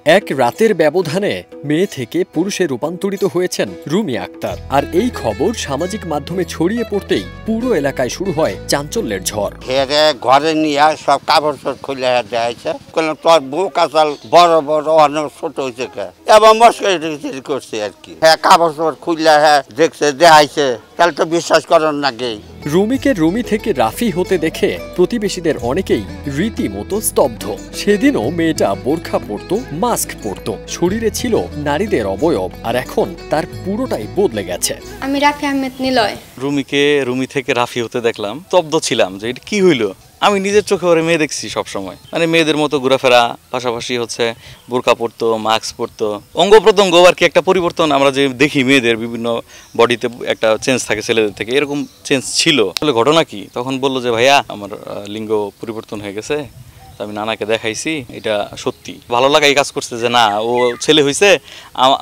এক রাতের ব্যবধানে মেয়ে থেকে পুরুষে রূপান্তরিত হয়েছেন রুমি আক্তার। আর এই খবর সামাজিক মাধ্যমে ছড়িয়ে পড়তেই পুরো এলাকায় শুরু হয় চাঞ্চল্যের ঝড়। ঘরে নিয়ে সব কাপড় খুলে দেয়াছে, তোর বউ কাচাল বড় বড় অনেক ছোট হয়েছে এবং মস্করি করছে আর কি। হ্যাঁ, কাপড় খুলে দেখছে দেখাইছে, তাহলে তো বিশ্বাস করার নাকি। রুমিকে রুমি থেকে রাফি হতে দেখে প্রতিবেশীদের অনেকেই রীতিমতো স্তব্ধ। সেদিনও মেয়েটা বোরখা পরতো, মাস্ক পরতো, শরীরে ছিল নারীদের অবয়ব, আর এখন তার পুরোটাই বদলে গেছে। আমি রাফি আহমেদ নিলয়। রুমিকে রুমি থেকে রাফি হতে দেখলাম, স্তব্ধ ছিলাম যে এটা কি হইলো। আমি নিজের চোখে ওরে মেয়ে দেখছি সবসময়, মানে মেয়েদের মতো ঘোরাফেরা, পাশাপাশি হচ্ছে বোরকা পরতো, মাস্ক পরতো, অঙ্গ প্রত্যঙ্গ আর কি একটা পরিবর্তন আমরা যে দেখি মেয়েদের বিভিন্ন বডিতে একটা চেঞ্জ থাকে ছেলেদের থেকে, এরকম চেঞ্জ ছিল। আসলে ঘটনা কি, তখন বললো যে ভাইয়া আমার লিঙ্গ পরিবর্তন হয়ে গেছে। আমি নানাকে দেখাইছি, এটা সত্যি ভালো লাগা এই কাজ করছে যে না ও ছেলে হয়েছে,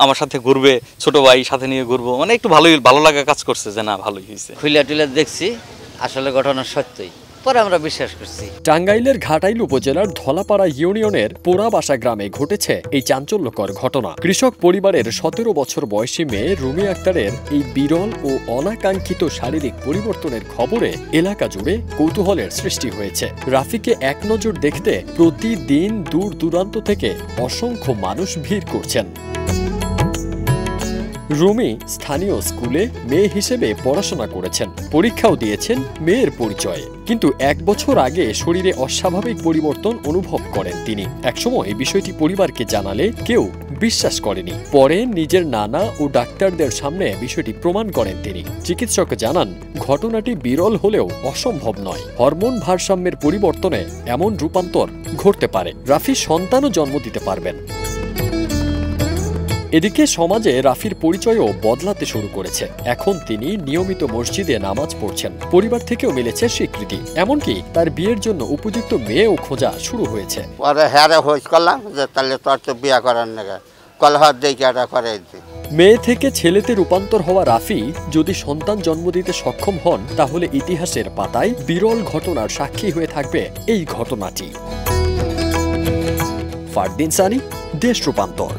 আমার সাথে ঘুরবে, ছোট ভাই সাথে নিয়ে ঘুরবো, মানে একটু ভালো লাগা কাজ করছে যে না ভালোই হয়েছে। খুইলা টুইলা দেখছি, আসলে ঘটনা সত্যই, পরে আমরা বিশ্বাস করছি। টাঙ্গাইলের ঘাটাইল উপজেলার ধলাপাড়া ইউনিয়নের পোড়াবাসা গ্রামে ঘটেছে এই চাঞ্চল্যকর ঘটনা। কৃষক পরিবারের 17 বছর বয়সী মেয়ে রুমি আক্তারের এই বিরল ও অনাকাঙ্ক্ষিত শারীরিক পরিবর্তনের খবরে এলাকা জুড়ে কৌতূহলের সৃষ্টি হয়েছে। রাফিকে এক নজর দেখতে প্রতিদিন দূর দূরান্ত থেকে অসংখ্য মানুষ ভিড় করছেন। রুমি স্থানীয় স্কুলে মেয়ে হিসেবে পড়াশোনা করেছেন, পরীক্ষাও দিয়েছেন মেয়ের পরিচয়ে। কিন্তু 1 বছর আগে শরীরে অস্বাভাবিক পরিবর্তন অনুভব করেন তিনি। একসময় বিষয়টি পরিবারকে জানালে কেউ বিশ্বাস করেনি। পরে নিজের নানা ও ডাক্তারদের সামনে বিষয়টি প্রমাণ করেন তিনি। চিকিৎসক জানান ঘটনাটি বিরল হলেও অসম্ভব নয়। হরমোন ভারসাম্যের পরিবর্তনে এমন রূপান্তর ঘটতে পারে। রাফি সন্তানও জন্ম দিতে পারবেন। এদিকে সমাজে রাফির পরিচয়ও বদলাতে শুরু করেছে। এখন তিনি নিয়মিত মসজিদে নামাজ পড়ছেন, পরিবার থেকেও মিলেছে স্বীকৃতি। এমনকি তার বিয়ের জন্য উপযুক্ত মেয়েও খোঁজা শুরু হয়েছে। মেয়ে থেকে ছেলেতে রূপান্তর হওয়া রাফি যদি সন্তান জন্ম দিতে সক্ষম হন, তাহলে ইতিহাসের পাতায় বিরল ঘটনার সাক্ষী হয়ে থাকবে এই ঘটনাটি। ফারদিন সানি, দেশ রূপান্তর।